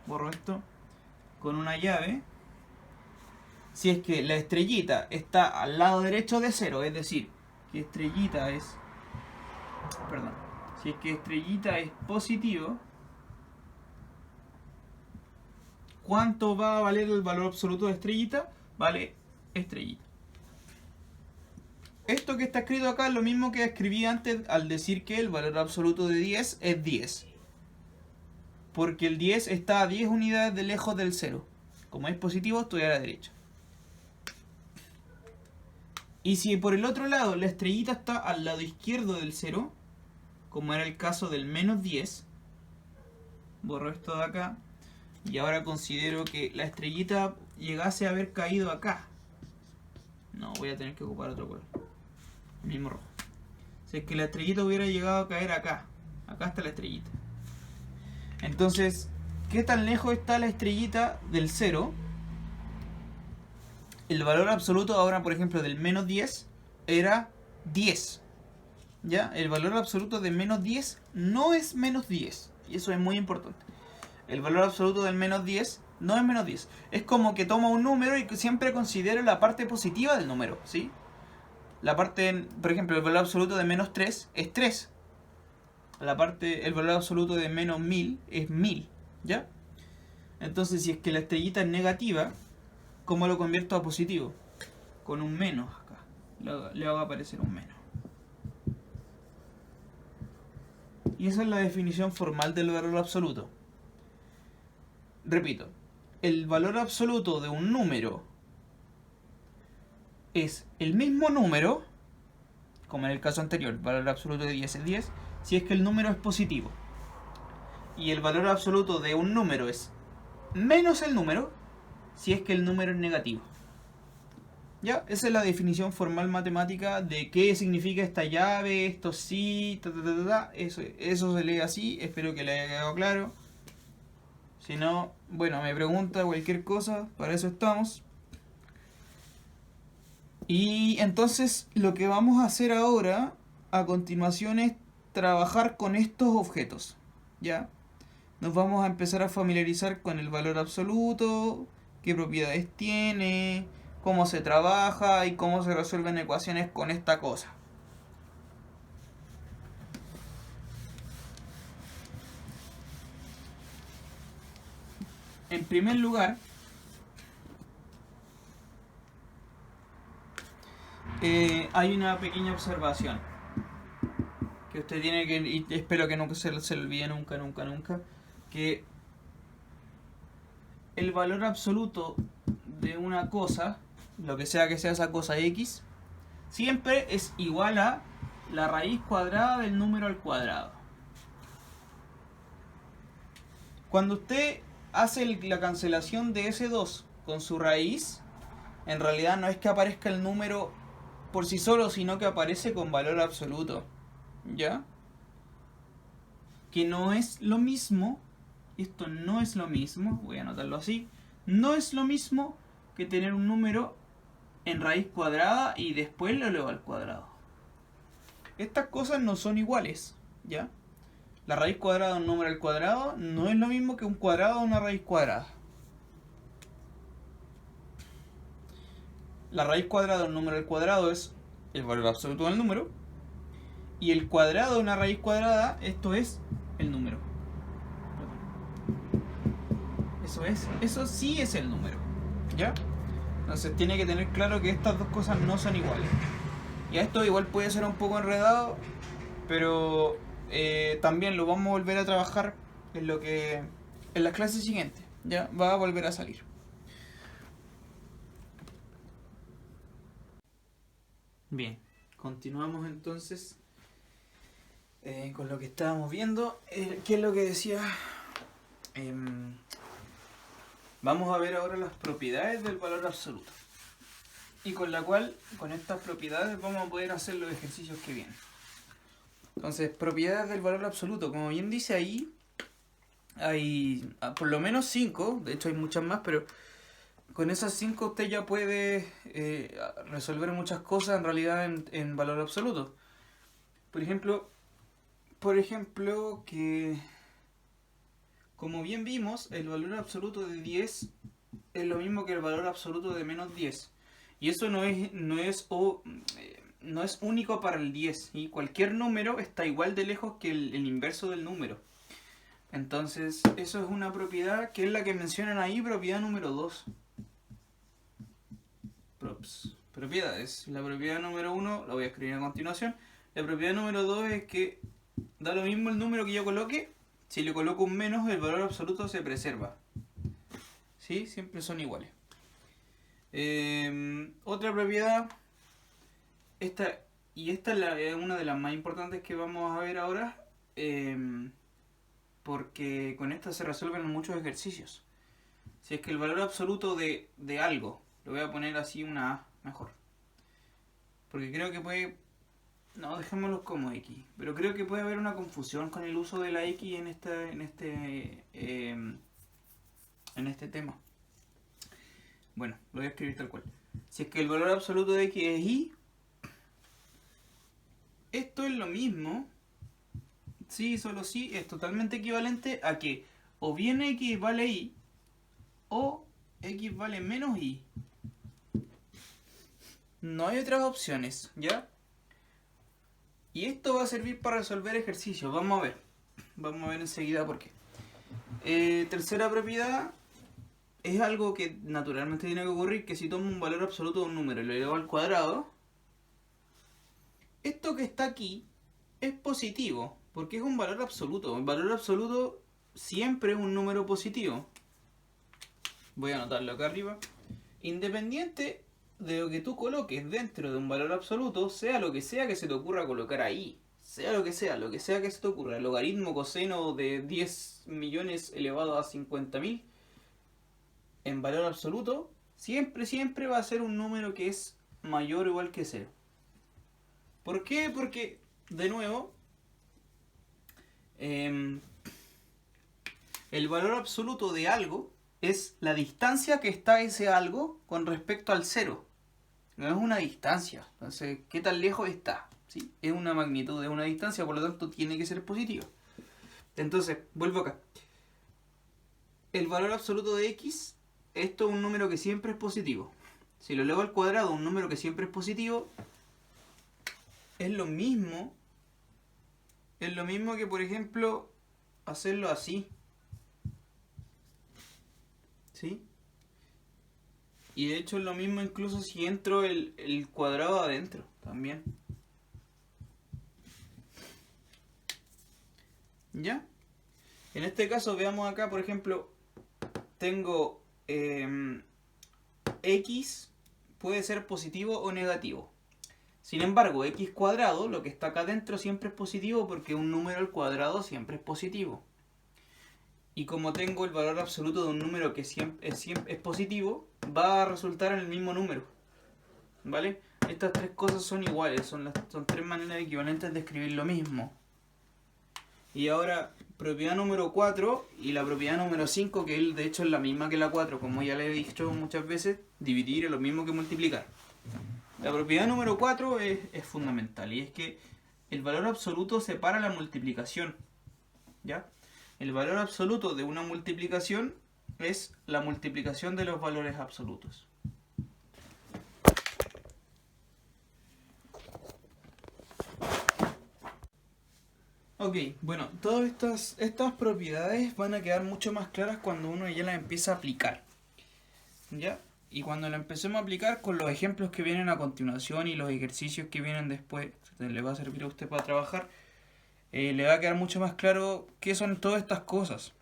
Borro esto con una llave. Si es que la estrellita está al lado derecho de 0, es decir, que estrellita es... Perdón. Si es que estrellita es positivo, ¿cuánto va a valer el valor absoluto de estrellita? Vale estrellita. Esto que está escrito acá es lo mismo que escribí antes al decir que el valor absoluto de 10 es 10. Porque el 10 está a 10 unidades de lejos del 0. Como es positivo, estoy a la derecha. Y si por el otro lado la estrellita está al lado izquierdo del 0, como era el caso del menos 10, borro esto de acá, y ahora considero que la estrellita llegase a haber caído acá. No, voy a tener que ocupar otro color. El mismo rojo. Si es que la estrellita hubiera llegado a caer acá. Acá está la estrellita. Entonces, ¿qué tan lejos está la estrellita del 0? El valor absoluto ahora, por ejemplo, del menos 10 era 10. ¿Ya? El valor absoluto de menos 10 no es menos 10. Y eso es muy importante. El valor absoluto del menos 10 no es menos 10. Es como que toma un número y siempre considera la parte positiva del número, ¿sí? La parte, por ejemplo, el valor absoluto de menos 3 es 3. El valor absoluto de menos 1000 es 1000, ¿ya? Entonces, si es que la estrellita es negativa, ¿cómo lo convierto a positivo? Con un menos acá. Le hago aparecer un menos. Y esa es la definición formal del valor absoluto. Repito, el valor absoluto de un número es el mismo número, como en el caso anterior, el valor absoluto de 10 es 10, si es que el número es positivo. Y el valor absoluto de un número es menos el número, si es que el número es negativo. ¿Ya? Esa es la definición formal matemática de qué significa esta llave, esto sí, Eso se lee así, espero que le haya quedado claro. Si no, bueno, me pregunta cualquier cosa, para eso estamos. Y entonces lo que vamos a hacer ahora, a continuación, es trabajar con estos objetos. ¿Ya? Nos vamos a empezar a familiarizar con el valor absoluto, qué propiedades tiene, cómo se trabaja y cómo se resuelven ecuaciones con esta cosa. En primer lugar, hay una pequeña observación que usted tiene que, y espero que nunca se le olvide nunca, que el valor absoluto de una cosa, lo que sea esa cosa x, siempre es igual a la raíz cuadrada del número al cuadrado. Cuando usted hace la cancelación de ese 2 con su raíz, en realidad no es que aparezca el número por sí solo, sino que aparece con valor absoluto. ¿Ya? Que no es lo mismo, esto no es lo mismo, voy a anotarlo así, no es lo mismo que tener un número en raíz cuadrada y después lo elevo al cuadrado. Estas cosas no son iguales, ¿ya? La raíz cuadrada de un número al cuadrado no es lo mismo que un cuadrado de una raíz cuadrada. La raíz cuadrada de un número al cuadrado es el valor absoluto del número. Y el cuadrado de una raíz cuadrada, esto es el número. Eso sí es el número. ¿Ya? Entonces tiene que tener claro que estas dos cosas no son iguales. Y esto igual puede ser un poco enredado, pero también lo vamos a volver a trabajar en las clases siguientes. Ya va a volver a salir. Bien, continuamos entonces con lo que estábamos viendo. ¿Qué es lo que decía? Vamos a ver ahora las propiedades del valor absoluto. Y con estas propiedades vamos a poder hacer los ejercicios que vienen. Entonces, propiedades del valor absoluto. Como bien dice ahí, hay por lo menos 5, de hecho hay muchas más, pero con esas 5 usted ya puede resolver muchas cosas en realidad en valor absoluto. Por ejemplo, que como bien vimos, el valor absoluto de 10 es lo mismo que el valor absoluto de menos 10. Y eso no es único para el 10. ¿Sí? Cualquier número está igual de lejos que el inverso del número. Entonces, eso es una propiedad que es la que mencionan ahí, propiedad número 2. Propiedades. La propiedad número 1 la voy a escribir a continuación. La propiedad número 2 es que da lo mismo el número que yo coloque. Si le coloco un menos, el valor absoluto se preserva. ¿Sí? Siempre son iguales. Otra propiedad, esta es una de las más importantes que vamos a ver ahora, porque con esta se resuelven muchos ejercicios. Si es que el valor absoluto de algo, lo voy a poner así una A mejor, porque creo que puede No, dejémoslo como X. Pero creo que puede haber una confusión con el uso de la X en este tema. Bueno, lo voy a escribir tal cual. Si es que el valor absoluto de X es Y, esto es lo mismo. Sí, solo sí, es totalmente equivalente a que o bien X vale Y o X vale menos Y. No hay otras opciones, ¿ya? Y esto va a servir para resolver ejercicios. Vamos a ver. Vamos a ver enseguida por qué. Tercera propiedad es algo que naturalmente tiene que ocurrir, que si tomo un valor absoluto de un número y lo elevo al cuadrado, esto que está aquí es positivo, porque es un valor absoluto. Un valor absoluto siempre es un número positivo. Voy a anotarlo acá arriba. Independiente de lo que tú coloques dentro de un valor absoluto, sea lo que sea que se te ocurra colocar ahí, sea lo que sea que se te ocurra, el logaritmo coseno de 10 millones elevado a 50.000, en valor absoluto, siempre va a ser un número que es mayor o igual que 0. ¿Por qué? Porque, de nuevo, el valor absoluto de algo es la distancia que está ese algo con respecto al 0. No es una distancia. Entonces, ¿qué tan lejos está? ¿Sí? Es una magnitud de una distancia, por lo tanto tiene que ser positiva. Entonces, vuelvo acá. El valor absoluto de X, esto es un número que siempre es positivo. Si lo elevo al cuadrado, un número que siempre es positivo, es lo mismo que, por ejemplo, hacerlo así. ¿Sí? Y de hecho es lo mismo incluso si entro el cuadrado adentro también. ¿Ya? En este caso veamos acá, por ejemplo, tengo X puede ser positivo o negativo. Sin embargo, X cuadrado, lo que está acá adentro siempre es positivo porque un número al cuadrado siempre es positivo. Y como tengo el valor absoluto de un número que siempre es positivo, va a resultar en el mismo número. ¿Vale? Estas tres cosas son iguales, son tres maneras equivalentes de escribir lo mismo. Y ahora, propiedad número 4 y la propiedad número 5, que de hecho es la misma que la 4, como ya le he dicho muchas veces, dividir es lo mismo que multiplicar. La propiedad número 4 es fundamental, y es que el valor absoluto separa la multiplicación. ¿Ya? El valor absoluto de una multiplicación es la multiplicación de los valores absolutos. Ok, bueno, todas estas propiedades van a quedar mucho más claras cuando uno ya las empieza a aplicar. ¿Ya? Y cuando lo empecemos a aplicar con los ejemplos que vienen a continuación y los ejercicios que vienen después, le va a servir a usted para trabajar, le va a quedar mucho más claro qué son todas estas cosas.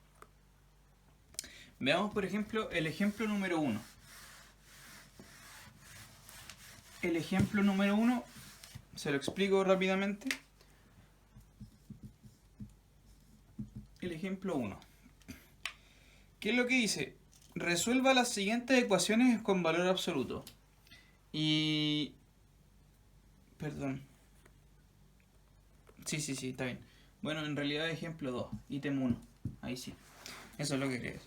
Veamos, por ejemplo, el ejemplo número 1. El ejemplo número 1, se lo explico rápidamente. El ejemplo 1. ¿Qué es lo que dice? Resuelva las siguientes ecuaciones con valor absoluto. Y... Perdón. Sí, está bien. Bueno, en realidad ejemplo 2, ítem 1. Ahí sí. Eso es lo que crees.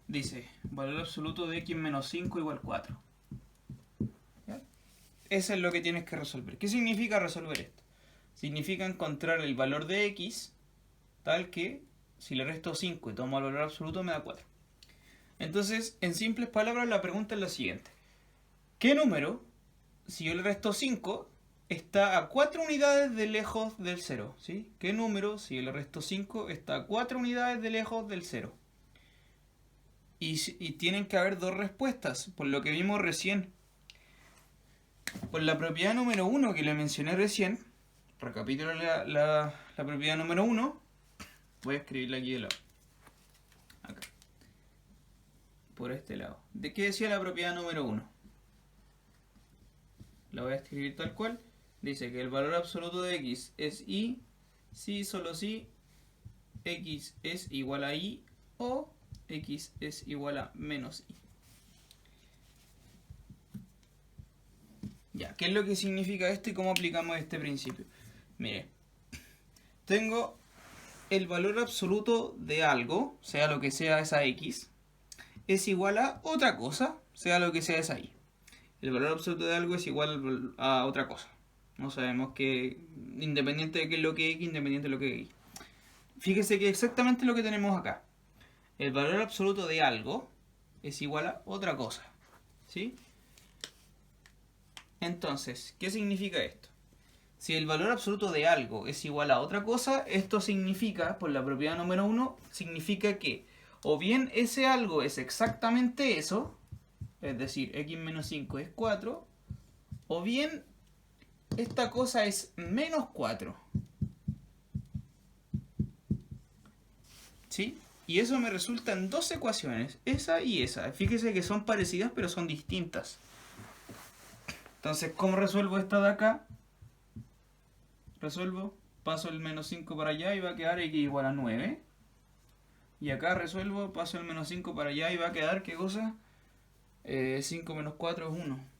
Dice, valor absoluto de x menos 5 igual 4. ¿Ya? Eso es lo que tienes que resolver. ¿Qué significa resolver esto? Significa encontrar el valor de x tal que si le resto 5 y tomo el valor absoluto me da 4. Entonces, en simples palabras, la pregunta es la siguiente. ¿Qué número, si yo le resto 5, está a 4 unidades de lejos del 0? ¿Sí? ¿Qué número, si yo le resto 5, está a 4 unidades de lejos del 0? Y tienen que haber dos respuestas, por lo que vimos recién. Por la propiedad número 1 que le mencioné recién, recapitulo la propiedad número 1, voy a escribirla aquí de lado. Acá. Por este lado. ¿De qué decía la propiedad número 1? La voy a escribir tal cual. Dice que el valor absoluto de x es y, si, solo si, x es igual a y o x es igual a menos y. Ya, ¿qué es lo que significa esto y cómo aplicamos este principio? Mire, tengo el valor absoluto de algo, sea lo que sea esa x, es igual a otra cosa, sea lo que sea esa y. El valor absoluto de algo es igual a otra cosa. No sabemos que, independiente de qué es lo que es x, independiente de lo que es y. Fíjese que exactamente lo que tenemos acá. El valor absoluto de algo es igual a otra cosa. ¿Sí? Entonces, ¿qué significa esto? Si el valor absoluto de algo es igual a otra cosa, esto significa, por la propiedad número 1, significa que o bien ese algo es exactamente eso, es decir, x menos 5 es 4, o bien esta cosa es menos 4. ¿Sí? Y eso me resulta en dos ecuaciones, esa y esa. Fíjese que son parecidas pero son distintas. Entonces, ¿cómo resuelvo esta de acá? Resuelvo, paso el menos 5 para allá y va a quedar x igual a 9. Y acá resuelvo, paso el menos 5 para allá y va a quedar, ¿qué cosa? 5 menos 4 es 1.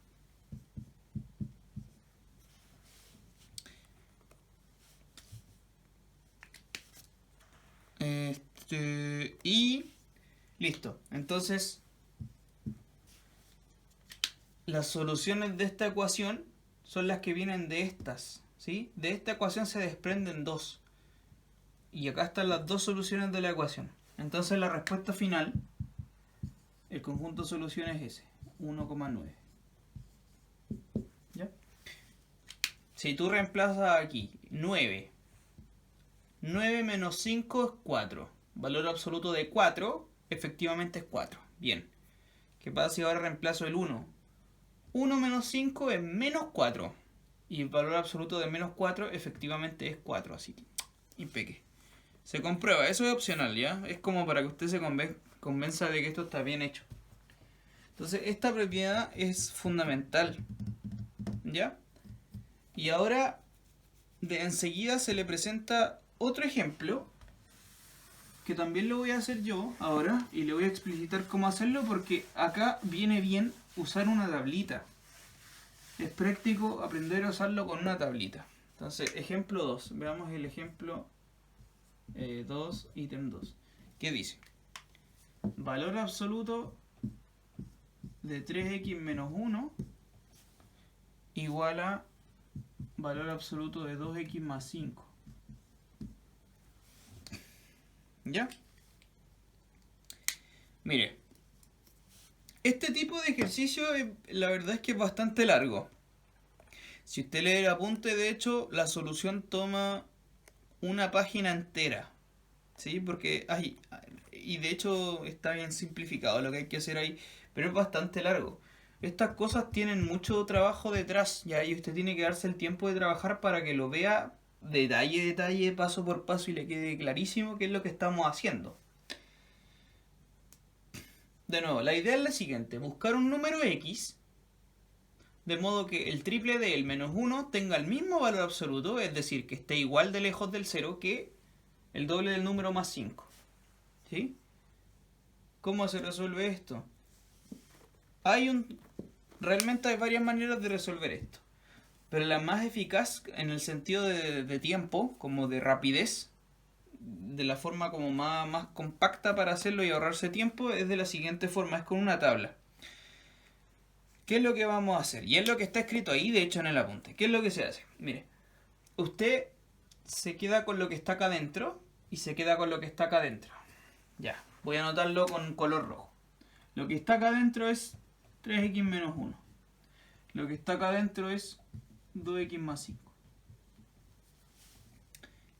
Y listo. Entonces, las soluciones de esta ecuación son las que vienen de estas. ¿Sí? De esta ecuación se desprenden dos. Y acá están las dos soluciones de la ecuación. Entonces la respuesta final, el conjunto de soluciones es ese, 1,9. ¿Ya? Si tú reemplazas aquí 9 menos 5 es 4. Valor absoluto de 4, efectivamente es 4. Bien. ¿Qué pasa si ahora reemplazo el 1? 1 menos 5 es menos 4. Y el valor absoluto de menos 4 efectivamente es 4. Así que, impeque. Se comprueba, eso es opcional, ¿ya? Es como para que usted se convenza de que esto está bien hecho. Entonces, esta propiedad es fundamental, ¿ya? Y ahora, enseguida se le presenta otro ejemplo, que también lo voy a hacer yo ahora, y le voy a explicitar cómo hacerlo, porque acá viene bien usar una tablita. Es práctico aprender a usarlo con una tablita. Entonces, ejemplo 2. Veamos el ejemplo 2, ítem 2. ¿Qué dice? Valor absoluto de 3x menos 1 igual a valor absoluto de 2x más 5. ¿Ya? Mire, este tipo de ejercicio la verdad es que es bastante largo. Si usted lee el apunte, de hecho, la solución toma una página entera. ¿Sí? Porque hay... Y de hecho está bien simplificado lo que hay que hacer ahí, pero es bastante largo. Estas cosas tienen mucho trabajo detrás, ¿ya? Y usted tiene que darse el tiempo de trabajar para que lo vea detalle a detalle, paso por paso y le quede clarísimo qué es lo que estamos haciendo. De nuevo, la idea es la siguiente: buscar un número x de modo que el triple de él menos 1 tenga el mismo valor absoluto, es decir, que esté igual de lejos del 0 que el doble del número más 5. ¿Sí? ¿Cómo se resuelve esto? Realmente hay varias maneras de resolver esto. Pero la más eficaz en el sentido de tiempo, como de rapidez, de la forma como más compacta para hacerlo y ahorrarse tiempo, es de la siguiente forma: es con una tabla. ¿Qué es lo que vamos a hacer? Y es lo que está escrito ahí, de hecho, en el apunte. ¿Qué es lo que se hace? Mire, usted se queda con lo que está acá adentro y se queda con lo que está acá adentro. Ya, voy a anotarlo con color rojo. Lo que está acá adentro es 3x menos 1. Lo que está acá adentro es 2x más 5.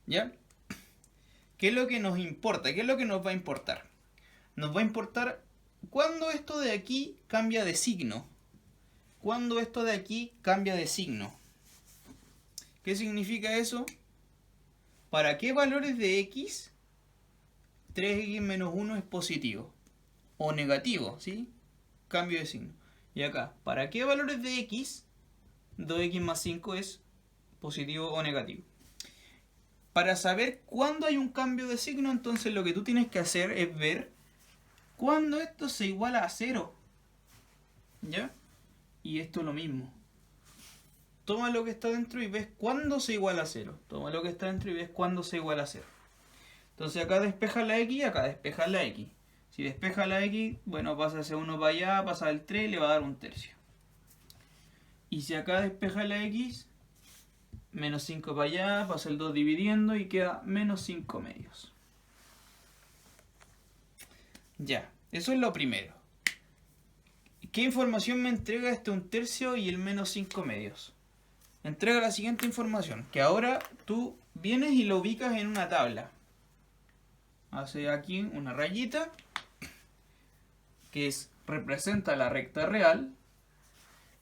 ¿Ya? ¿Qué es lo que nos importa? ¿Qué es lo que nos va a importar? Nos va a importar cuándo esto de aquí cambia de signo. Cuándo esto de aquí cambia de signo. ¿Qué significa eso? ¿Para qué valores de x 3x menos 1 es positivo? O negativo, ¿sí? Cambio de signo. Y acá, ¿para qué valores de x 2x más 5 es positivo o negativo? Para saber cuándo hay un cambio de signo, entonces lo que tú tienes que hacer es ver cuándo esto se iguala a 0. ¿Ya? Y esto es lo mismo. toma lo que está dentro y ves cuándo se iguala a 0. Toma lo que está dentro y ves cuándo se iguala a 0. Entonces acá despeja la x, acá despeja la x. Si despeja la x, bueno, pasa ese 1 para allá, pasa el 3 y le va a dar 1/3. Y si acá despeja la x, menos 5 para allá, pasa el 2 dividiendo y queda menos 5 medios. Ya, eso es lo primero. ¿Qué información me entrega este 1/3 y el menos 5 medios? Me entrega la siguiente información, que ahora tú vienes y lo ubicas en una tabla. Hace aquí una rayita, que representa la recta real,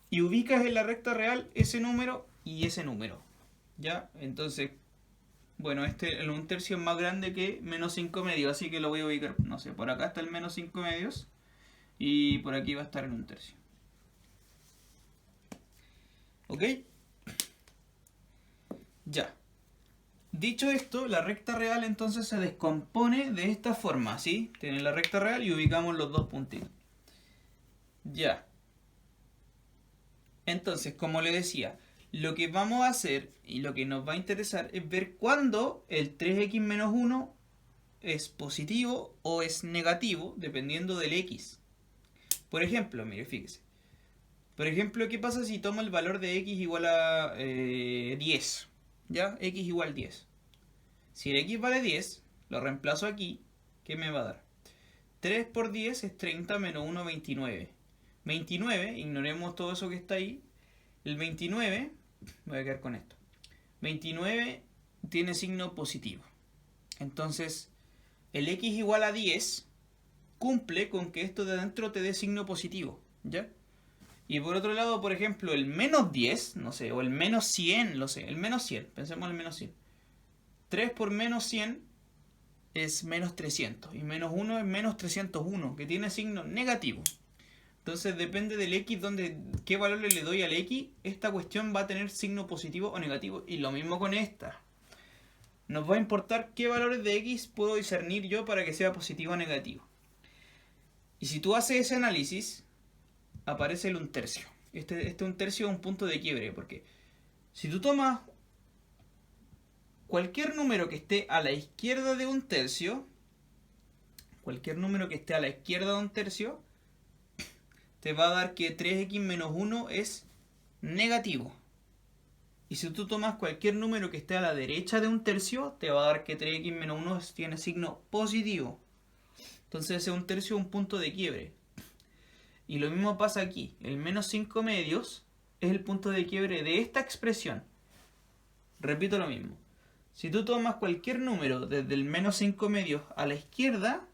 y ubicas en la recta real ese número y ese número. ¿Ya? Entonces, bueno, el 1/3 es más grande que menos 5 medios, así que lo voy a ubicar, no sé, por acá está el menos 5 medios y por aquí va a estar el 1/3. ¿Ok? Ya. Dicho esto, la recta real entonces se descompone de esta forma, ¿sí? Tiene la recta real y ubicamos los dos puntitos. Ya. Entonces, como le decía, lo que vamos a hacer y lo que nos va a interesar es ver cuándo el 3x menos 1 es positivo o es negativo, dependiendo del x. Por ejemplo, mire, fíjese. Por ejemplo, ¿qué pasa si tomo el valor de x igual a 10? ¿Ya? X igual 10. Si el x vale 10, lo reemplazo aquí, ¿qué me va a dar? 3 por 10 es 30 menos 1, 29. 29, ignoremos todo eso que está ahí. El 29, voy a quedar con esto. 29 tiene signo positivo. Entonces, el x igual a 10 cumple con que esto de adentro te dé signo positivo, ¿ya? Y por otro lado, por ejemplo, el menos 10, no sé, o el menos 100, lo sé, el menos 100, pensemos en el menos 100. 3 por menos 100 es menos 300, y menos 1 es menos 301, que tiene signo negativo. Entonces depende del x, qué valor le doy al x, esta cuestión va a tener signo positivo o negativo. Y lo mismo con esta. Nos va a importar qué valores de x puedo discernir yo para que sea positivo o negativo. Y si tú haces ese análisis, aparece el 1/3. Este 1/3 es un punto de quiebre, porque si tú tomas cualquier número que esté a la izquierda de 1/3, cualquier número que esté a la izquierda de 1/3, te va a dar que 3x menos 1 es negativo. Y si tú tomas cualquier número que esté a la derecha de 1/3, te va a dar que 3x menos 1 tiene signo positivo. Entonces ese 1/3 es un punto de quiebre. Y lo mismo pasa aquí. El menos 5 medios es el punto de quiebre de esta expresión. Repito lo mismo. Si tú tomas cualquier número desde el menos 5 medios a la izquierda,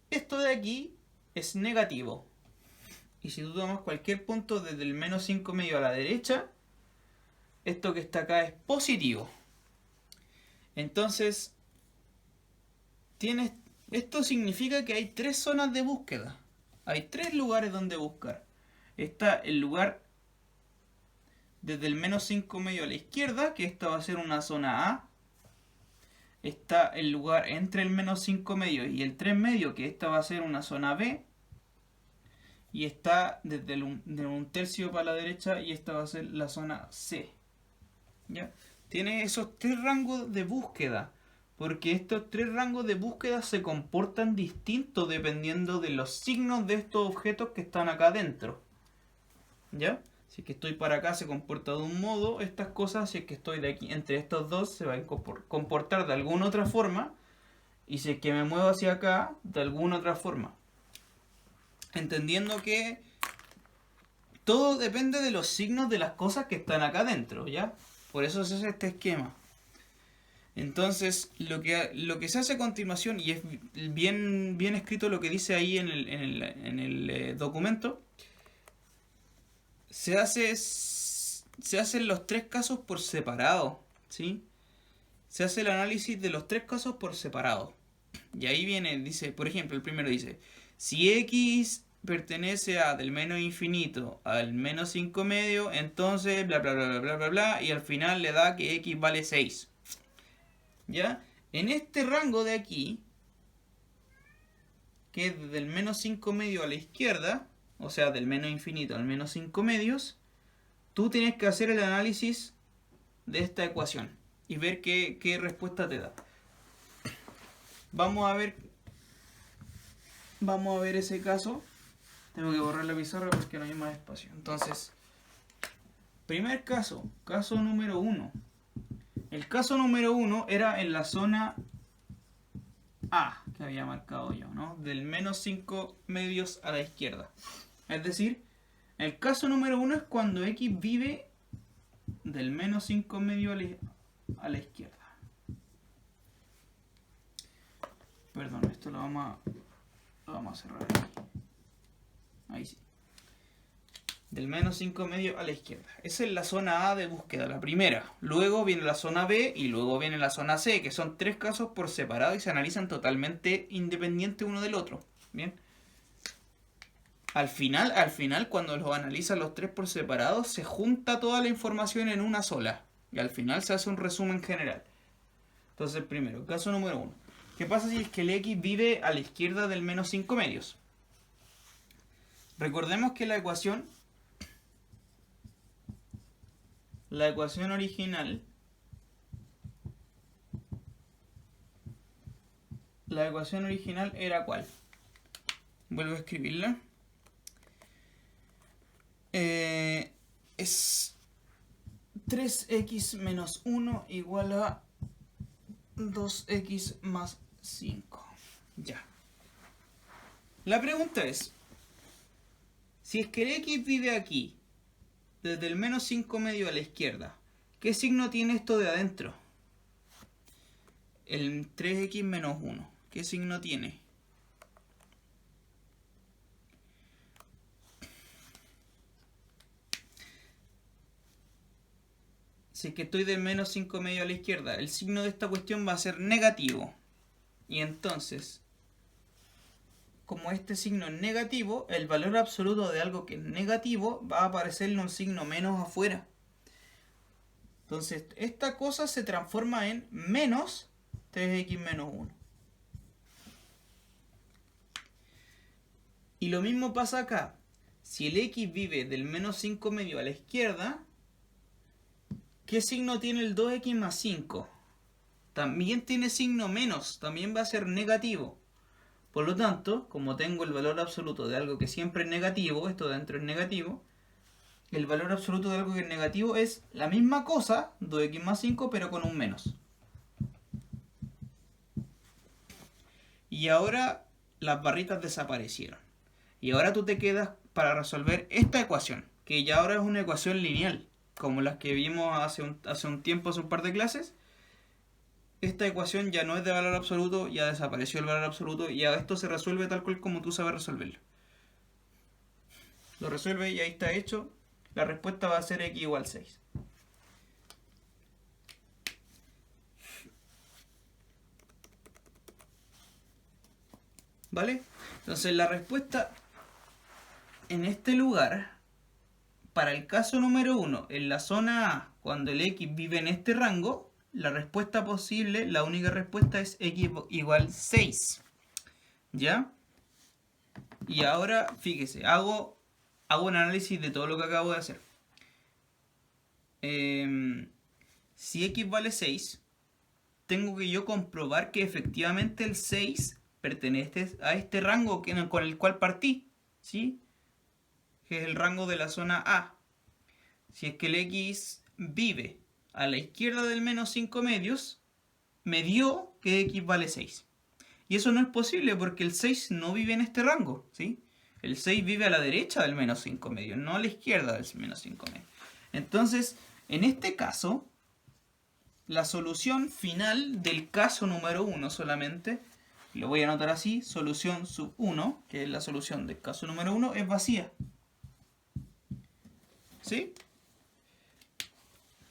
esto de aquí es negativo. Y si tú tomas cualquier punto desde el menos 5 medio a la derecha, esto que está acá es positivo. Entonces, esto significa que hay 3 zonas de búsqueda. Hay 3 lugares donde buscar. Está el lugar desde el menos 5 medio a la izquierda, que esta va a ser una zona A. Está el lugar entre el menos 5 medio y el 3 medio, que esta va a ser una zona B. Y está desde de 1/3 para la derecha y esta va a ser la zona C. ¿Ya? Tiene esos 3 rangos de búsqueda, porque estos 3 rangos de búsqueda se comportan distintos dependiendo de los signos de estos objetos que están acá adentro. ¿Ya? Si es que estoy para acá se comporta de un modo, estas cosas, si es que estoy de aquí entre estos dos, se van a comportar de alguna otra forma, y si es que me muevo hacia acá, de alguna otra forma. Entendiendo que todo depende de los signos de las cosas que están acá adentro, ¿ya? Por eso se hace este esquema. Entonces, lo que se hace a continuación, y es bien escrito lo que dice ahí en el documento, se hacen los 3 casos por separado, ¿sí? Se hace el análisis de los 3 casos por separado. Y ahí viene, dice, por ejemplo, el primero dice, si x pertenece a del menos infinito al menos 5 medio, entonces bla bla bla bla bla bla, y al final le da que x vale 6. ¿Ya? En este rango de aquí, que es del menos 5 medio a la izquierda, o sea, del menos infinito al menos 5 medios, tú tienes que hacer el análisis de esta ecuación y ver qué respuesta te da. Vamos a ver ese caso. Tengo que borrar la pizarra porque no hay más espacio. Entonces, primer caso, caso número 1. El caso número 1 era en la zona A, que había marcado yo, ¿no? Del menos 5 medios a la izquierda. Es decir, el caso número 1 es cuando X vive del menos 5 medios a la izquierda. Perdón, esto lo vamos a cerrar aquí. Ahí sí. Del menos 5 medios a la izquierda. Esa es la zona A de búsqueda, la primera. Luego viene la zona B y luego viene la zona C, que son 3 casos por separado y se analizan totalmente independiente uno del otro. Bien. Al final, cuando los analizan los 3 por separado, se junta toda la información en una sola. Y al final se hace un resumen general. Entonces, primero, caso número 1. ¿Qué pasa si es que el X vive a la izquierda del menos 5 medios? Recordemos que la ecuación original, era ¿cuál? Vuelvo a escribirla. Es 3x menos 1 igual a 2x más 5. Ya. La pregunta es, si es que el X vive aquí, desde el menos 5 medio a la izquierda, ¿qué signo tiene esto de adentro? El 3x menos 1. ¿Qué signo tiene? Si es que estoy del menos 5 medio a la izquierda, el signo de esta cuestión va a ser negativo. Y entonces, como este signo es negativo, el valor absoluto de algo que es negativo va a aparecerle un signo menos afuera. Entonces, esta cosa se transforma en menos 3x menos 1. Y lo mismo pasa acá. Si el X vive del menos 5 medio a la izquierda, ¿qué signo tiene el 2x más 5? También tiene signo menos, también va a ser negativo. Por lo tanto, como tengo el valor absoluto de algo que siempre es negativo, esto de dentro es negativo, el valor absoluto de algo que es negativo es la misma cosa, 2x más 5, pero con un menos. Y ahora las barritas desaparecieron. Y ahora tú te quedas para resolver esta ecuación, que ya ahora es una ecuación lineal, como las que vimos hace un tiempo, hace un par de clases. Esta ecuación ya no es de valor absoluto, ya desapareció el valor absoluto, y ya esto se resuelve tal cual como tú sabes resolverlo. Lo resuelve y ahí está hecho. La respuesta va a ser x igual 6. ¿Vale? Entonces la respuesta en este lugar, para el caso número 1, en la zona A, cuando el x vive en este rango, la respuesta posible, la única respuesta es x igual 6. ¿Ya? Y ahora, fíjese, hago un análisis de todo lo que acabo de hacer. Si x vale 6, tengo que yo comprobar que efectivamente el 6 pertenece a este rango con el cual partí, ¿sí? Que es el rango de la zona A. Si es que el x vive a la izquierda del menos 5 medios, me dio que x vale 6. Y eso no es posible porque el 6 no vive en este rango, ¿sí? El 6 vive a la derecha del menos 5 medios, no a la izquierda del menos 5 medios. Entonces, en este caso, la solución final del caso número 1 solamente, lo voy a anotar así, solución sub 1, que es la solución del caso número 1, es vacía. ¿Sí?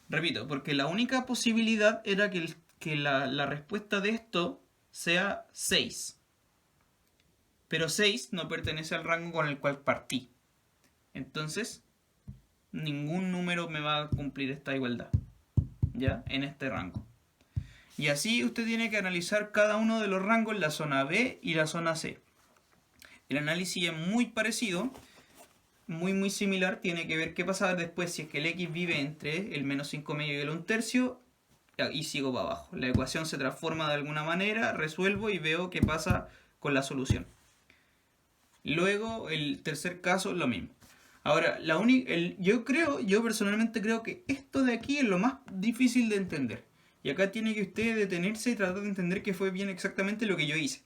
Repito, porque la única posibilidad era que la respuesta de esto sea 6. Pero 6 no pertenece al rango con el cual partí. Entonces, ningún número me va a cumplir esta igualdad, ¿ya? En este rango. Y así usted tiene que analizar cada uno de los rangos, la zona B y la zona C. El análisis es muy parecido, muy similar, tiene que ver qué pasa después si es que el x vive entre el menos 5 medio y el 1/3, y sigo para abajo. La ecuación se transforma de alguna manera, resuelvo y veo qué pasa con la solución. Luego, el tercer caso, lo mismo. Ahora, yo personalmente creo que esto de aquí es lo más difícil de entender. Y acá tiene que usted detenerse y tratar de entender que fue bien exactamente lo que yo hice.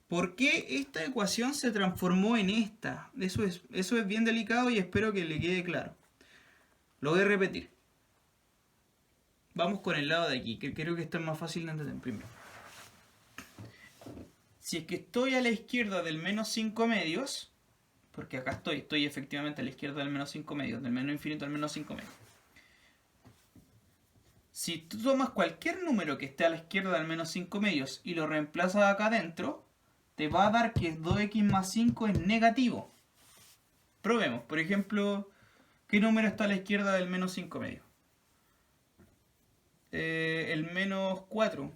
¿Por qué esta ecuación se transformó en esta? Eso es bien delicado y espero que le quede claro. Lo voy a repetir. Vamos con el lado de aquí, que creo que esto es más fácil de entender primero. Si es que estoy a la izquierda del menos 5 medios, porque acá estoy efectivamente a la izquierda del menos 5 medios, del menos infinito al menos 5 medios. Si tú tomas cualquier número que esté a la izquierda del menos 5 medios y lo reemplazas acá adentro, te va a dar que 2x más 5 es negativo. Probemos, por ejemplo, ¿qué número está a la izquierda del menos 5 medios? El menos 4,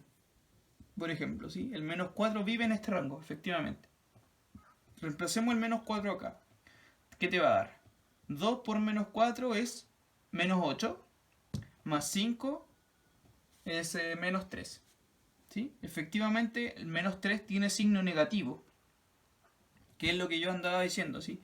por ejemplo, ¿sí? El menos 4 vive en este rango, efectivamente. Reemplacemos el menos 4 acá. ¿Qué te va a dar? 2 por menos 4 es menos 8, más 5 es menos 3. ¿Sí? Efectivamente, el menos 3 tiene signo negativo, que es lo que yo andaba diciendo, ¿sí?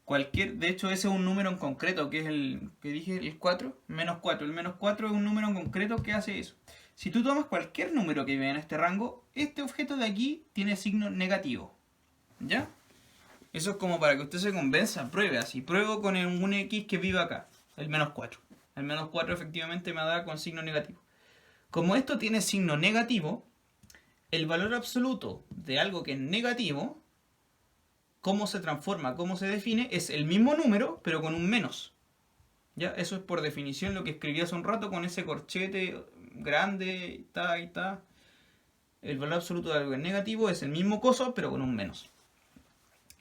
De hecho, ese es un número en concreto, que es el que dije, el 4, menos 4. El menos 4 es un número en concreto que hace eso. Si tú tomas cualquier número que vive en este rango, este objeto de aquí tiene signo negativo. ¿Ya? Eso es como para que usted se convenza, pruebe así. Pruebo con un x que vive acá, el menos 4. El menos 4 efectivamente me da con signo negativo. Como esto tiene signo negativo, el valor absoluto de algo que es negativo, cómo se transforma, cómo se define, es el mismo número, pero con un menos. ¿Ya? Eso es por definición lo que escribí hace un rato con ese corchete grande y ta. El valor absoluto de algo que es negativo es el mismo coso, pero con un menos.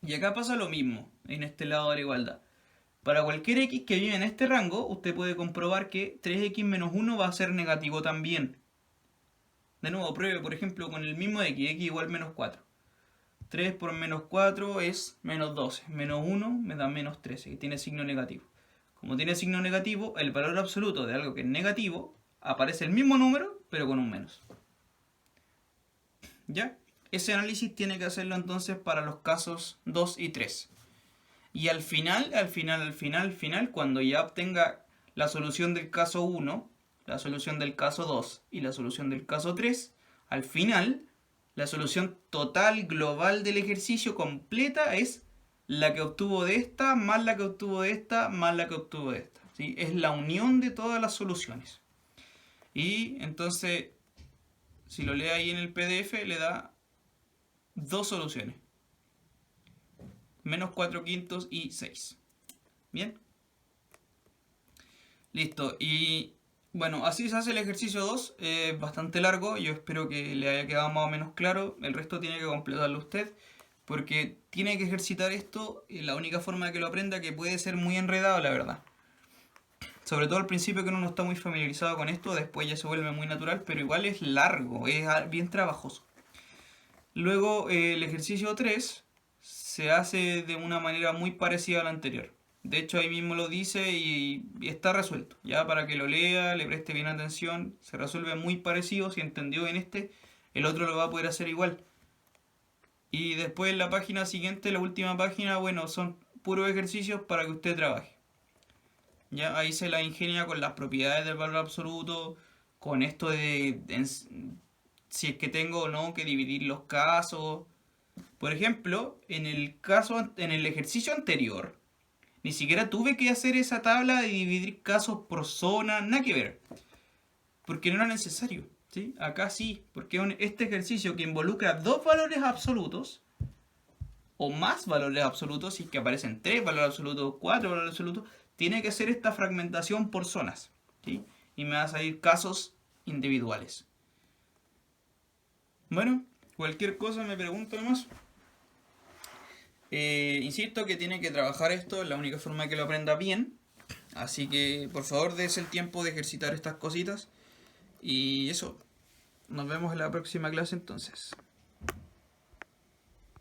Y acá pasa lo mismo, en este lado de la igualdad. Para cualquier x que vive en este rango, usted puede comprobar que 3x menos 1 va a ser negativo también. De nuevo, pruebe, por ejemplo, con el mismo x igual menos 4. 3 por menos 4 es menos 12. Menos 1 me da menos 13, que tiene signo negativo. Como tiene signo negativo, el valor absoluto de algo que es negativo aparece el mismo número, pero con un menos. ¿Ya? Ese análisis tiene que hacerlo entonces para los casos 2 y 3. Y al final, cuando ya obtenga la solución del caso 1, la solución del caso 2 y la solución del caso 3, al final, la solución total global del ejercicio completa es la que obtuvo de esta, más la que obtuvo de esta, más la que obtuvo de esta. ¿Sí? Es la unión de todas las soluciones. Y entonces, si lo lee ahí en el PDF, le da dos soluciones. Menos 4 quintos y 6. ¿Bien? Listo. Y bueno, así se hace el ejercicio 2. Es bastante largo. Yo espero que le haya quedado más o menos claro. El resto tiene que completarlo usted. Porque tiene que ejercitar esto. Y la única forma de que lo aprenda, que puede ser muy enredado, la verdad. Sobre todo al principio, que uno no está muy familiarizado con esto. Después ya se vuelve muy natural. Pero igual es largo. Es bien trabajoso. Luego el ejercicio 3 se hace de una manera muy parecida a la anterior. De hecho ahí mismo lo dice y está resuelto. Ya para que lo lea, le preste bien atención, se resuelve muy parecido. Si entendió en este, el otro lo va a poder hacer igual. Y después en la página siguiente, la última página, bueno, son puros ejercicios para que usted trabaje. Ya ahí se la ingenia con las propiedades del valor absoluto, con esto de si es que tengo o no que dividir los casos. Por ejemplo, en el ejercicio anterior, ni siquiera tuve que hacer esa tabla de dividir casos por zona, nada que ver. Porque no era necesario. ¿Sí? Acá sí, porque este ejercicio que involucra dos valores absolutos, o más valores absolutos, si es que aparecen 3 valores absolutos, 4 valores absolutos, tiene que hacer esta fragmentación por zonas. ¿Sí? Y me va a salir casos individuales. Bueno, cualquier cosa me pregunto nomás. Insisto que tiene que trabajar esto, es la única forma de que lo aprenda bien. Así que por favor dése el tiempo de ejercitar estas cositas. Y eso, nos vemos en la próxima clase entonces.